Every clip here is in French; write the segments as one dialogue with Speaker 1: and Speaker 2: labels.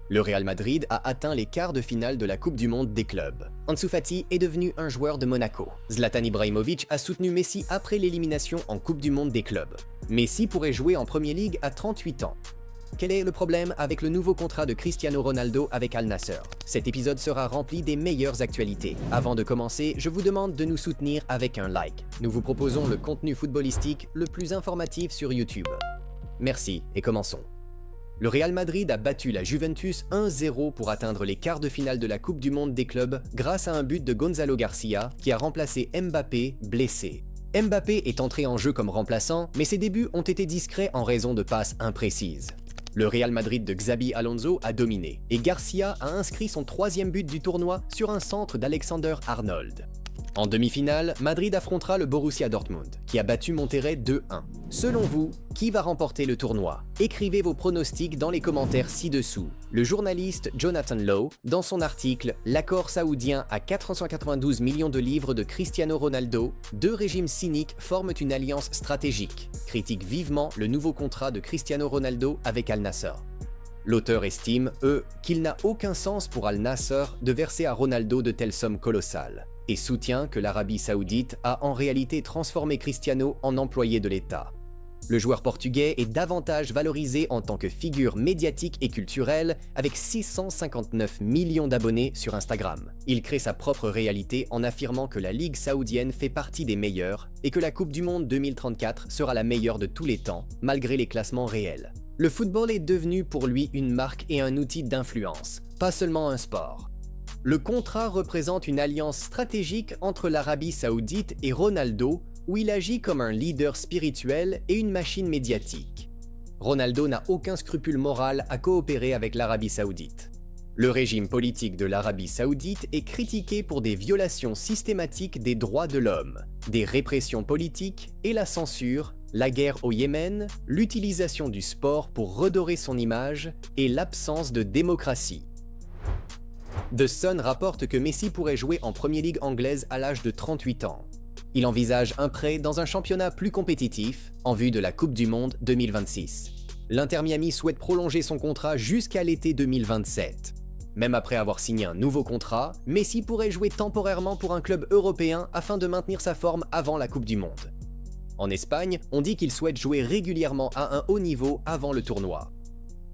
Speaker 1: Le Real Madrid a atteint les quarts de finale de la Coupe du Monde des clubs. Ansu Fati est devenu un joueur de Monaco. Zlatan Ibrahimovic a soutenu Messi après l'élimination en Coupe du Monde des clubs. Messi pourrait jouer en Premier League à 38 ans. Quel est le problème avec le nouveau contrat de Cristiano Ronaldo avec Al Nassr? Cet épisode sera rempli des meilleures actualités. Avant de commencer, je vous demande de nous soutenir avec un like. Nous vous proposons le contenu footballistique le plus informatif sur YouTube. Merci et commençons. Le Real Madrid a battu la Juventus 1-0 pour atteindre les quarts de finale de la Coupe du Monde des clubs grâce à un but de Gonzalo Garcia qui a remplacé Mbappé blessé. Mbappé est entré en jeu comme remplaçant, mais ses débuts ont été discrets en raison de passes imprécises. Le Real Madrid de Xabi Alonso a dominé et Garcia a inscrit son 3e but du tournoi sur un centre d'Alexander Arnold. En demi-finale, Madrid affrontera le Borussia Dortmund, qui a battu Monterrey 2-1. Selon vous, qui va remporter le tournoi? Écrivez vos pronostics dans les commentaires ci-dessous. Le journaliste Jonathan Lowe, dans son article « L'accord saoudien à 492 millions de livres de Cristiano Ronaldo, deux régimes cyniques forment une alliance stratégique », critique vivement le nouveau contrat de Cristiano Ronaldo avec Al Nassr. L'auteur estime, qu'il n'a aucun sens pour Al Nassr de verser à Ronaldo de telles sommes colossales, et soutient que l'Arabie Saoudite a en réalité transformé Cristiano en employé de l'État. Le joueur portugais est davantage valorisé en tant que figure médiatique et culturelle avec 659 millions d'abonnés sur Instagram. Il crée sa propre réalité en affirmant que la Ligue saoudienne fait partie des meilleures et que la Coupe du Monde 2034 sera la meilleure de tous les temps, malgré les classements réels. Le football est devenu pour lui une marque et un outil d'influence, pas seulement un sport. Le contrat représente une alliance stratégique entre l'Arabie Saoudite et Ronaldo, où il agit comme un leader spirituel et une machine médiatique. Ronaldo n'a aucun scrupule moral à coopérer avec l'Arabie Saoudite. Le régime politique de l'Arabie Saoudite est critiqué pour des violations systématiques des droits de l'homme, des répressions politiques et la censure, la guerre au Yémen, l'utilisation du sport pour redorer son image et l'absence de démocratie. The Sun rapporte que Messi pourrait jouer en Premier League anglaise à l'âge de 38 ans. Il envisage un prêt dans un championnat plus compétitif en vue de la Coupe du Monde 2026. L'Inter Miami souhaite prolonger son contrat jusqu'à l'été 2027. Même après avoir signé un nouveau contrat, Messi pourrait jouer temporairement pour un club européen afin de maintenir sa forme avant la Coupe du Monde. En Espagne, on dit qu'il souhaite jouer régulièrement à un haut niveau avant le tournoi.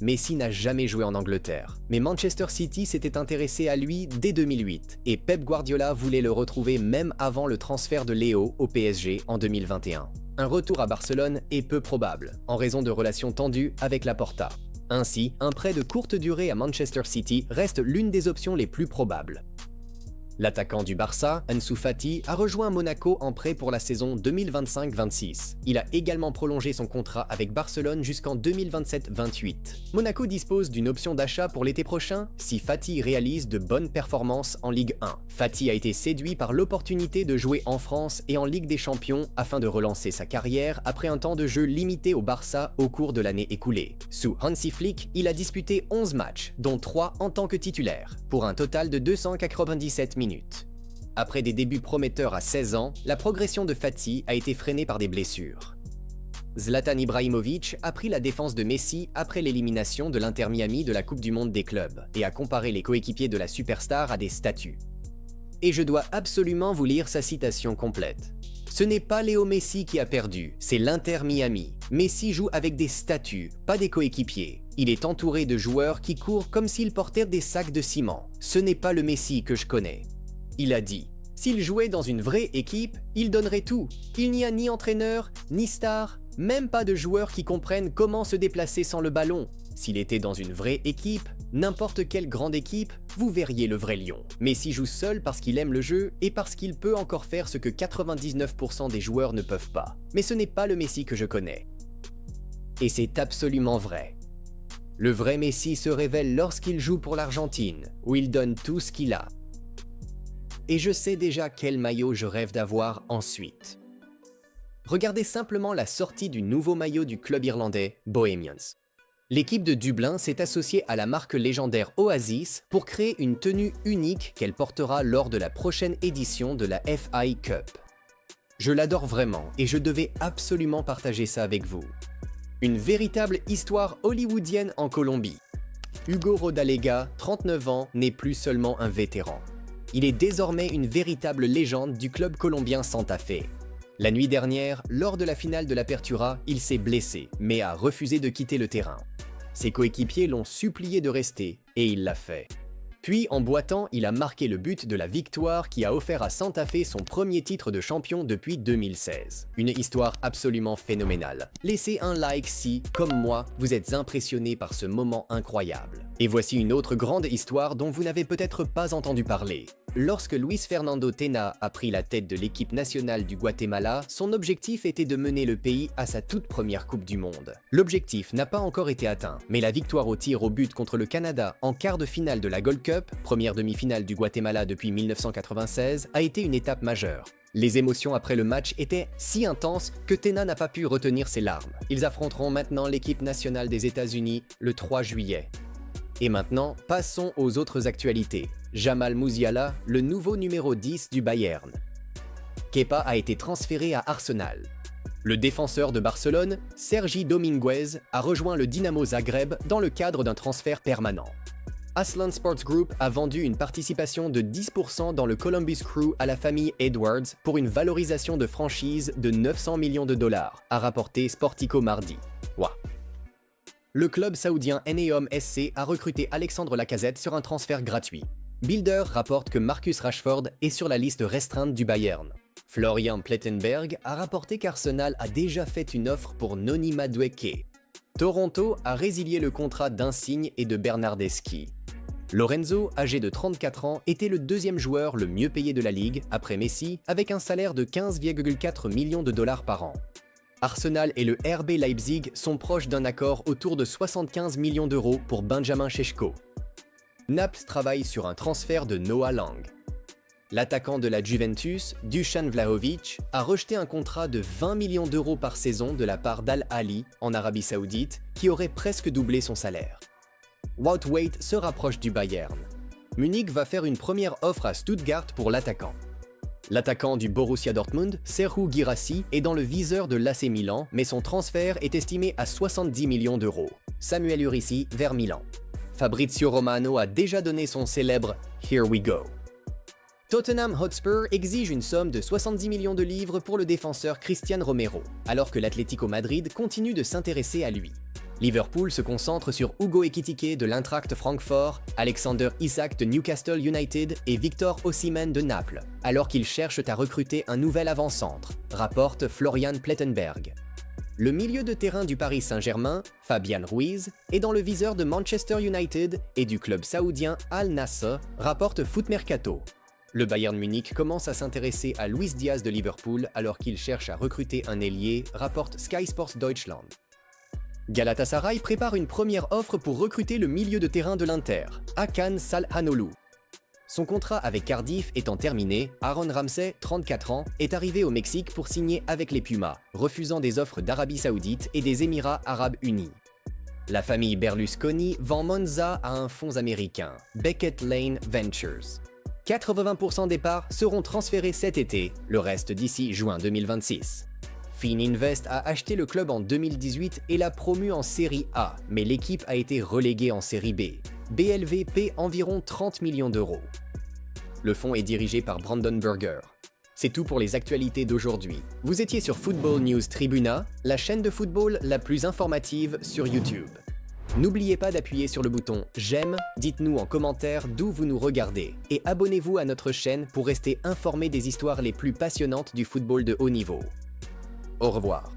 Speaker 1: Messi n'a jamais joué en Angleterre, mais Manchester City s'était intéressé à lui dès 2008 et Pep Guardiola voulait le retrouver même avant le transfert de Léo au PSG en 2021. Un retour à Barcelone est peu probable, en raison de relations tendues avec Laporta. Ainsi, un prêt de courte durée à Manchester City reste l'une des options les plus probables. L'attaquant du Barça, Ansu Fati, a rejoint Monaco en prêt pour la saison 2025-26. Il a également prolongé son contrat avec Barcelone jusqu'en 2027-28. Monaco dispose d'une option d'achat pour l'été prochain si Fati réalise de bonnes performances en Ligue 1. Fati a été séduit par l'opportunité de jouer en France et en Ligue des Champions afin de relancer sa carrière après un temps de jeu limité au Barça au cours de l'année écoulée. Sous Hansi Flick, il a disputé 11 matchs, dont 3 en tant que titulaire, pour un total de 297 minutes. Après des débuts prometteurs à 16 ans, la progression de Fati a été freinée par des blessures. Zlatan Ibrahimovic a pris la défense de Messi après l'élimination de l'Inter Miami de la Coupe du Monde des clubs et a comparé les coéquipiers de la superstar à des statues. Et je dois absolument vous lire sa citation complète. Ce n'est pas Léo Messi qui a perdu, c'est l'Inter Miami. Messi joue avec des statues, pas des coéquipiers. Il est entouré de joueurs qui courent comme s'ils portaient des sacs de ciment. Ce n'est pas le Messi que je connais. Il a dit « S'il jouait dans une vraie équipe, il donnerait tout. Il n'y a ni entraîneur, ni star, même pas de joueurs qui comprennent comment se déplacer sans le ballon. S'il était dans une vraie équipe, n'importe quelle grande équipe, vous verriez le vrai lion. Messi joue seul parce qu'il aime le jeu et parce qu'il peut encore faire ce que 99% des joueurs ne peuvent pas. Mais ce n'est pas le Messi que je connais. » Et c'est absolument vrai. Le vrai Messi se révèle lorsqu'il joue pour l'Argentine, où il donne tout ce qu'il a. Et je sais déjà quel maillot je rêve d'avoir ensuite. Regardez simplement la sortie du nouveau maillot du club irlandais Bohemians. L'équipe de Dublin s'est associée à la marque légendaire Oasis pour créer une tenue unique qu'elle portera lors de la prochaine édition de la FA Cup. Je l'adore vraiment et je devais absolument partager ça avec vous. Une véritable histoire hollywoodienne en Colombie. Hugo Rodalega, 39 ans, n'est plus seulement un vétéran. Il est désormais une véritable légende du club colombien Santa Fe. La nuit dernière, lors de la finale de l'Apertura, il s'est blessé, mais a refusé de quitter le terrain. Ses coéquipiers l'ont supplié de rester, et il l'a fait. Puis, en boitant, il a marqué le but de la victoire qui a offert à Santa Fe son premier titre de champion depuis 2016. Une histoire absolument phénoménale. Laissez un like si, comme moi, vous êtes impressionné par ce moment incroyable. Et voici une autre grande histoire dont vous n'avez peut-être pas entendu parler. Lorsque Luis Fernando Tena a pris la tête de l'équipe nationale du Guatemala, son objectif était de mener le pays à sa toute première Coupe du Monde. L'objectif n'a pas encore été atteint, mais la victoire au tir au but contre le Canada en quart de finale de la Gold Cup, première demi-finale du Guatemala depuis 1996, a été une étape majeure. Les émotions après le match étaient si intenses que Tena n'a pas pu retenir ses larmes. Ils affronteront maintenant l'équipe nationale des États-Unis le 3 juillet. Et maintenant, passons aux autres actualités. Jamal Musiala, le nouveau numéro 10 du Bayern. Kepa a été transféré à Arsenal. Le défenseur de Barcelone, Sergi Dominguez, a rejoint le Dynamo Zagreb dans le cadre d'un transfert permanent. Aslan Sports Group a vendu une participation de 10% dans le Columbus Crew à la famille Edwards pour une valorisation de franchise de 900 millions de dollars, a rapporté Sportico mardi. Ouah. Le club saoudien Neom SC a recruté Alexandre Lacazette sur un transfert gratuit. Builder rapporte que Marcus Rashford est sur la liste restreinte du Bayern. Florian Plettenberg a rapporté qu'Arsenal a déjà fait une offre pour Noni Madueke. Toronto a résilié le contrat d'Insigne et de Bernardeschi. Lorenzo, âgé de 34 ans, était le deuxième joueur le mieux payé de la ligue, après Messi, avec un salaire de 15,4 millions de dollars par an. Arsenal et le RB Leipzig sont proches d'un accord autour de 75 millions d'euros pour Benjamin Šeško. Naples travaille sur un transfert de Noah Lang. L'attaquant de la Juventus, Dusan Vlahovic, a rejeté un contrat de 20 millions d'euros par saison de la part d'Al Ahly en Arabie Saoudite, qui aurait presque doublé son salaire. Wout Waite se rapproche du Bayern. Munich va faire une première offre à Stuttgart pour l'attaquant. L'attaquant du Borussia Dortmund, Serhou Guirassy, est dans le viseur de l'AC Milan, mais son transfert est estimé à 70 millions d'euros. Samuel Urissi vers Milan. Fabrizio Romano a déjà donné son célèbre « Here we go ». Tottenham Hotspur exige une somme de 70 millions de livres pour le défenseur Christian Romero, alors que l'Atlético Madrid continue de s'intéresser à lui. Liverpool se concentre sur Hugo Ekitike de l'Eintracht Francfort, Alexander Isak de Newcastle United et Victor Osimhen de Naples, alors qu'ils cherchent à recruter un nouvel avant-centre, rapporte Florian Plettenberg. Le milieu de terrain du Paris Saint-Germain, Fabian Ruiz, est dans le viseur de Manchester United et du club saoudien Al Nassr, rapporte Foot Mercato. Le Bayern Munich commence à s'intéresser à Luis Diaz de Liverpool alors qu'il cherche à recruter un ailier, rapporte Sky Sports Deutschland. Galatasaray prépare une première offre pour recruter le milieu de terrain de l'Inter, Hakan Çalhanoğlu. Son contrat avec Cardiff étant terminé, Aaron Ramsey, 34 ans, est arrivé au Mexique pour signer avec les Pumas, refusant des offres d'Arabie Saoudite et des Émirats Arabes Unis. La famille Berlusconi vend Monza à un fonds américain, Beckett Lane Ventures. 80% des parts seront transférées cet été, le reste d'ici juin 2026. Fininvest a acheté le club en 2018 et l'a promu en Série A, mais l'équipe a été reléguée en Série B. BLV paie environ 30 millions d'euros. Le fonds est dirigé par Brandon Burger. C'est tout pour les actualités d'aujourd'hui. Vous étiez sur Football News Tribuna, la chaîne de football la plus informative sur YouTube. N'oubliez pas d'appuyer sur le bouton « J'aime », dites-nous en commentaire d'où vous nous regardez, et abonnez-vous à notre chaîne pour rester informé des histoires les plus passionnantes du football de haut niveau. Au revoir.